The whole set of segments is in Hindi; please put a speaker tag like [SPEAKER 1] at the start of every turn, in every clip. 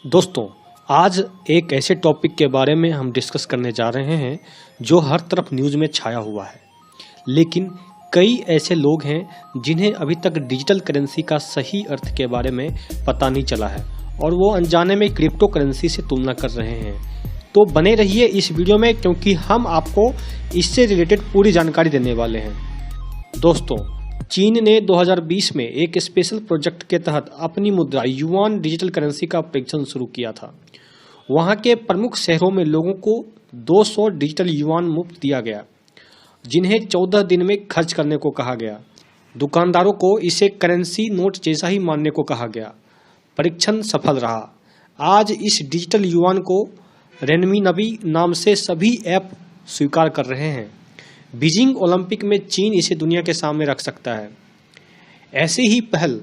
[SPEAKER 1] दोस्तों, आज एक ऐसे टॉपिक के बारे में हम डिस्कस करने जा रहे हैं जो हर तरफ न्यूज़ में छाया हुआ है। लेकिन कई ऐसे लोग हैं जिन्हें अभी तक डिजिटल करेंसी का सही अर्थ के बारे में पता नहीं चला है और वो अनजाने में क्रिप्टो करेंसी से तुलना कर रहे हैं। तो बने रहिए इस वीडियो में, क्योंकि हम आपको इससे रिलेटेड पूरी जानकारी देने वाले हैं। दोस्तों, चीन ने 2020 में एक स्पेशल प्रोजेक्ट के तहत अपनी मुद्रा युआन डिजिटल करेंसी का परीक्षण शुरू किया था। वहां के प्रमुख शहरों में लोगों को 200 डिजिटल युआन मुफ्त दिया गया, जिन्हें 14 दिन में खर्च करने को कहा गया। दुकानदारों को इसे करेंसी नोट जैसा ही मानने को कहा गया। परीक्षण सफल रहा। आज इस डिजिटल युआन को रेनमिनबी नाम से सभी ऐप स्वीकार कर रहे हैं। बीजिंग ओलंपिक में चीन इसे दुनिया के सामने रख सकता है। ऐसे ही पहल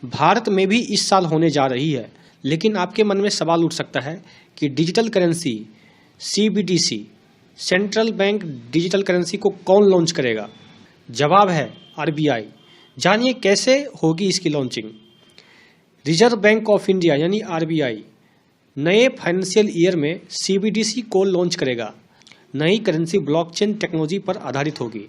[SPEAKER 1] भारत में भी इस साल होने जा रही है। लेकिन आपके मन में सवाल उठ सकता है कि digital currency CBDC central bank digital currency को कौन लॉन्च करेगा? जवाब है RBI। जानिए कैसे होगी इसकी launching. Reserve bank of India यानी RBI नए फाइनेंशियल ईयर में CBDC को लॉन्च करेगा। नई करेंसी ब्लॉकचेन टेक्नोलॉजी पर आधारित होगी।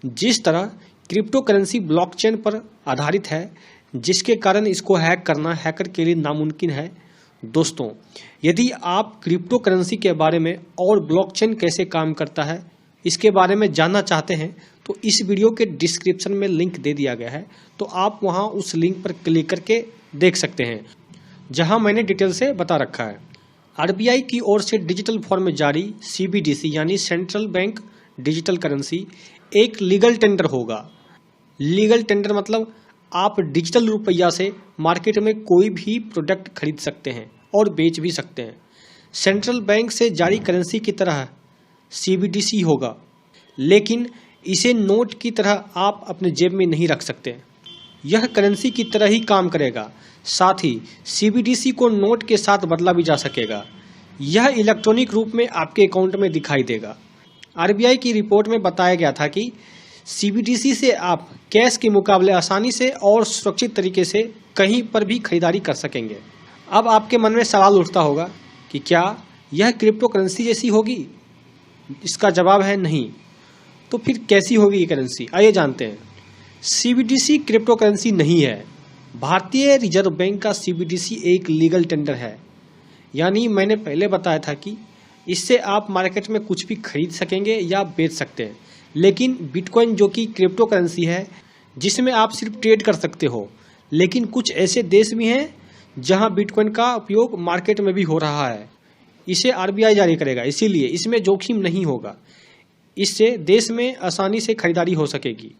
[SPEAKER 1] जिस तरह क्रिप्टो करेंसी ब्लॉकचेन पर आधारित है, जिसके कारण इसको हैक करना हैकर के लिए नामुमकिन है। दोस्तों, यदि आप क्रिप्टो करेंसी के बारे में और ब्लॉकचेन कैसे काम करता है इसके बारे में जानना चाहते हैं तो इस वीडियो के डिस्क्रिप्शन में लिंक दे दिया गया है, तो आप वहां उस लिंक पर क्लिक करके देख सकते हैं, जहां मैंने डिटेल से बता रखा है। RBI की ओर से डिजिटल फॉर्म में जारी CBDC यानी सेंट्रल बैंक डिजिटल करेंसी एक लीगल टेंडर होगा। लीगल टेंडर मतलब आप डिजिटल रुपया से मार्केट में कोई भी प्रोडक्ट खरीद सकते हैं और बेच भी सकते हैं। सेंट्रल बैंक से जारी करेंसी की तरह CBDC होगा, लेकिन इसे नोट की तरह आप अपने जेब में नहीं रख सकते। यह करेंसी की तरह ही काम करेगा। साथ ही CBDC को नोट के साथ बदला भी जा सकेगा। यह इलेक्ट्रॉनिक रूप में आपके अकाउंट में दिखाई देगा। RBI की रिपोर्ट में बताया गया था कि CBDC से आप कैश के मुकाबले आसानी से और सुरक्षित तरीके से कहीं पर भी खरीदारी कर सकेंगे। अब आपके मन में सवाल उठता होगा कि क्या यह क्रिप्टो करेंसी जैसी होगी? इसका जवाब है नहीं। तो फिर कैसी होगी ये करेंसी? आइए जानते हैं। CBDC क्रिप्टो करेंसी नहीं है। भारतीय रिजर्व बैंक का CBDC एक लीगल टेंडर है। यानी मैंने पहले बताया था कि इससे आप मार्केट में कुछ भी खरीद सकेंगे या बेच सकते हैं। लेकिन बिटकॉइन जो कि क्रिप्टो करेंसी है, जिसमें आप सिर्फ ट्रेड कर सकते हो, लेकिन कुछ ऐसे देश भी हैं जहां बिटकॉइन का उपयोग मार्केट में भी हो रहा है। इसे RBI जारी करेगा, इसीलिए इसमें जोखिम नहीं होगा। इससे देश में आसानी से खरीदारी हो सकेगी।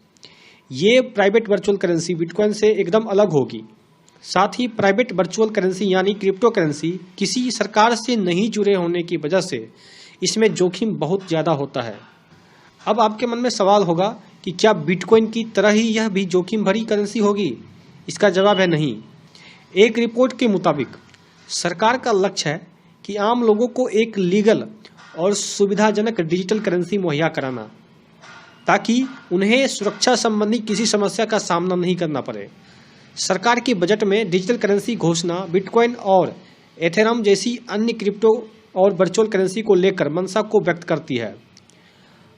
[SPEAKER 1] ये प्राइवेट वर्चुअल करेंसी बिटकॉइन से एकदम अलग होगी। साथ ही प्राइवेट वर्चुअल करेंसी यानी क्रिप्टो करेंसी किसी सरकार से नहीं जुड़े होने की वजह से इसमें जोखिम बहुत ज़्यादा होता है। अब आपके मन में सवाल होगा कि क्या बिटकॉइन की तरह ही यह भी जोखिम भरी करेंसी होगी? इसका जवाब है नहीं। एक रिपोर्ट के मुताबिक सरकार का लक्ष्य है कि आम लोगों को एक लीगल और सुविधाजनक डिजिटल करेंसी मुहैया कराना, ताकि उन्हें सुरक्षा संबंधी किसी समस्या का सामना नहीं करना पड़े। सरकार के बजट में डिजिटल करेंसी घोषणा बिटकॉइन और एथेरियम जैसी अन्य क्रिप्टो और वर्चुअल करेंसी को लेकर मंशा को व्यक्त करती है।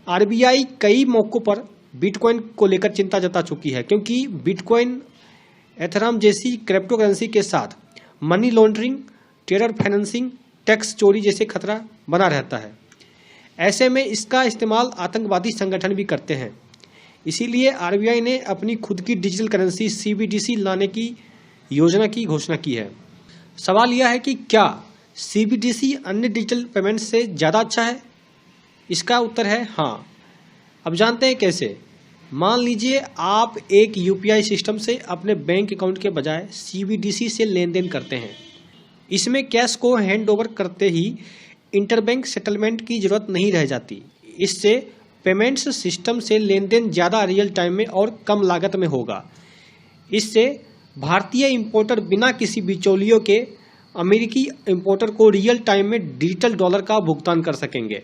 [SPEAKER 1] RBI कई मौकों पर बिटकॉइन को लेकर चिंता जता चुकी है, क्योंकि बिटकॉइन एथेरियम जैसी क्रिप्टो करेंसी के साथ money laundering, terror financing, tax चोरी जैसे खतरा बना रहता है। ऐसे में इसका इस्तेमाल आतंकवादी संगठन भी करते हैं। इसीलिए RBI ने अपनी खुद की डिजिटल करेंसी CBDC लाने की योजना की घोषणा की है। सवाल यह है कि क्या CBDC अन्य डिजिटल पेमेंट से ज़्यादा अच्छा है? इसका उत्तर है हाँ। अब जानते हैं कैसे। मान लीजिए आप एक UPI सिस्टम से अपने बैंक अकाउंट के बजाय CBDC से लेन देन करते हैं। इसमें कैश को हैंड ओवर करते ही इंटरबैंक सेटलमेंट की जरूरत नहीं रह जाती। इससे पेमेंट्स सिस्टम से लेन देन ज़्यादा रियल टाइम में और कम लागत में होगा। इससे भारतीय इंपोर्टर बिना किसी बिचौलियों के अमेरिकी इंपोर्टर को रियल टाइम में डिजिटल डॉलर का भुगतान कर सकेंगे।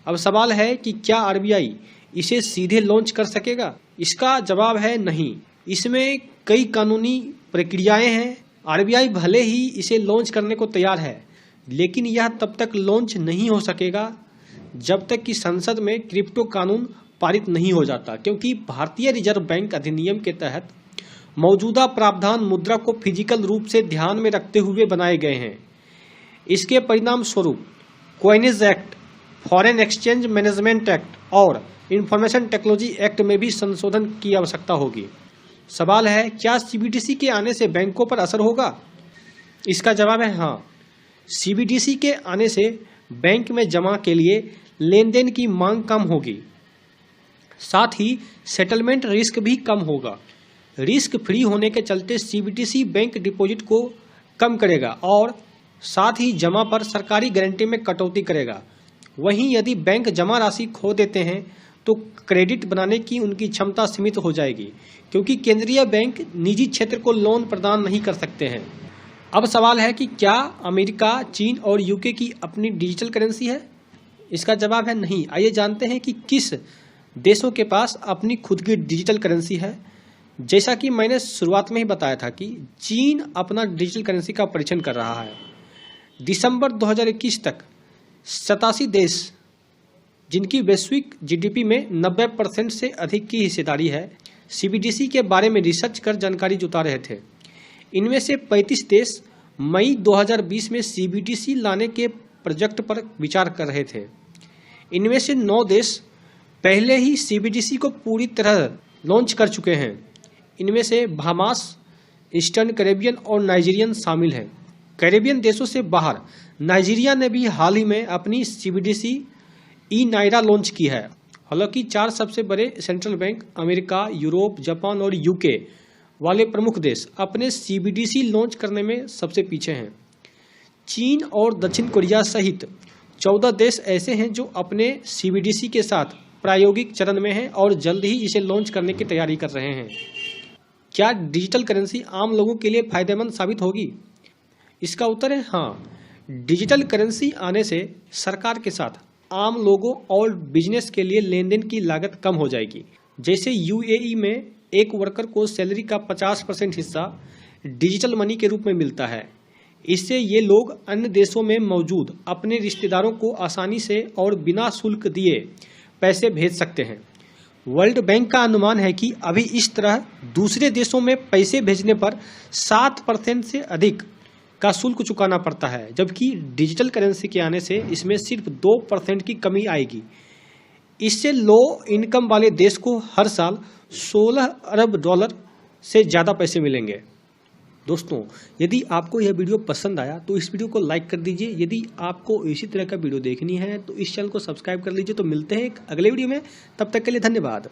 [SPEAKER 1] अब सवाल है कि क्या RBI इसे सीधे लॉन्च कर सकेगा? इसका जवाब है नहीं। इसमें कई कानूनी प्रक्रियाएं हैं आरबीआई भले ही इसे लॉन्च करने को तैयार है, लेकिन यह तब तक लॉन्च नहीं हो सकेगा जब तक कि संसद में क्रिप्टो कानून पारित नहीं हो जाता, क्योंकि भारतीय रिजर्व बैंक अधिनियम के तहत मौजूदा प्रावधान मुद्रा को फिजिकल रूप से ध्यान में रखते हुए बनाए गए हैं। इसके परिणाम स्वरूप coinage act, foreign exchange management act और इंफॉर्मेशन टेक्नोलॉजी एक्ट में भी संशोधन की आवश्यकता होगी। सवाल है, क्या सीबीडीसी के आने से बैंकों पर असर होगा? इसका जवाब है हाँ। सीबीडीसी के आने से बैंक में जमा के लिए लेन देन की मांग कम होगी, साथ ही सेटलमेंट रिस्क भी कम होगा। रिस्क फ्री होने के चलते सीबीडीसी बैंक डिपॉजिट को कम करेगा और साथ ही जमा पर सरकारी गारंटी में कटौती करेगा। वहीं यदि बैंक जमा राशि खो देते हैं तो क्रेडिट बनाने की उनकी क्षमता सीमित हो जाएगी, क्योंकि केंद्रीय बैंक निजी क्षेत्र को लोन प्रदान नहीं कर सकते हैं। अब सवाल है कि क्या अमेरिका, चीन और यूके की अपनी डिजिटल करेंसी है? इसका जवाब है नहीं। आइए जानते हैं कि किस देशों के पास अपनी खुद की डिजिटल करेंसी है। जैसा कि मैंने शुरुआत में ही बताया था कि चीन अपना डिजिटल करेंसी का परीक्षण कर रहा है। दिसंबर 2021 तक 87 देश, जिनकी वैश्विक जीडीपी में 90% से अधिक की हिस्सेदारी है, सीबीडीसी के बारे में रिसर्च कर जानकारी जुटा रहे थे। इनमें से 35 देश मई 2020 में सीबीडीसी लाने के प्रोजेक्ट पर विचार कर रहे थे। इनमें से 9 देश पहले ही सीबीडीसी को पूरी तरह लॉन्च कर चुके हैं। इनमें से बहामास, ईस्टर्न कैरेबियन और नाइजीरियन शामिल हैं। कैरेबियन देशों से बाहर नाइजीरिया ने भी हाल ही में अपनी सीबीडीसी ई नायरा लॉन्च की है। हालांकि 4 सबसे बड़े central bank America, Europe, Japan और यूके वाले प्रमुख देश अपने सीबीडीसी लॉन्च करने में सबसे पीछे हैं। चीन और दक्षिण कोरिया सहित 14 देश ऐसे हैं जो अपने सीबीडीसी के साथ प्रायोगिक चरण में हैं और जल्द ही इसे लॉन्च करने की तैयारी कर रहे हैं। क्या डिजिटल करेंसी आम लोगों के लिए फायदेमंद साबित होगी? इसका उत्तर है हाँ। डिजिटल करेंसी आने से सरकार के साथ आम लोगों और बिजनेस के लिए लेन देन की लागत कम हो जाएगी। जैसे यूएई में एक वर्कर को सैलरी का 50% हिस्सा डिजिटल मनी के रूप में मिलता है। इससे ये लोग अन्य देशों में मौजूद अपने रिश्तेदारों को आसानी से और बिना शुल्क दिए पैसे भेज सकते हैं। वर्ल्ड बैंक का अनुमान है कि अभी इस तरह दूसरे देशों में पैसे भेजने पर 7% से अधिक का शुल्क चुकाना पड़ता है, जबकि डिजिटल करेंसी के आने से इसमें सिर्फ 2% की कमी आएगी। इससे लो इनकम वाले देश को हर साल $16 अरब से ज़्यादा पैसे मिलेंगे। दोस्तों, यदि आपको यह वीडियो पसंद आया तो इस वीडियो को लाइक कर दीजिए। यदि आपको इसी तरह का वीडियो देखनी है तो इस चैनल को सब्सक्राइब कर लीजिए। तो मिलते हैं एक अगले वीडियो में, तब तक के लिए धन्यवाद।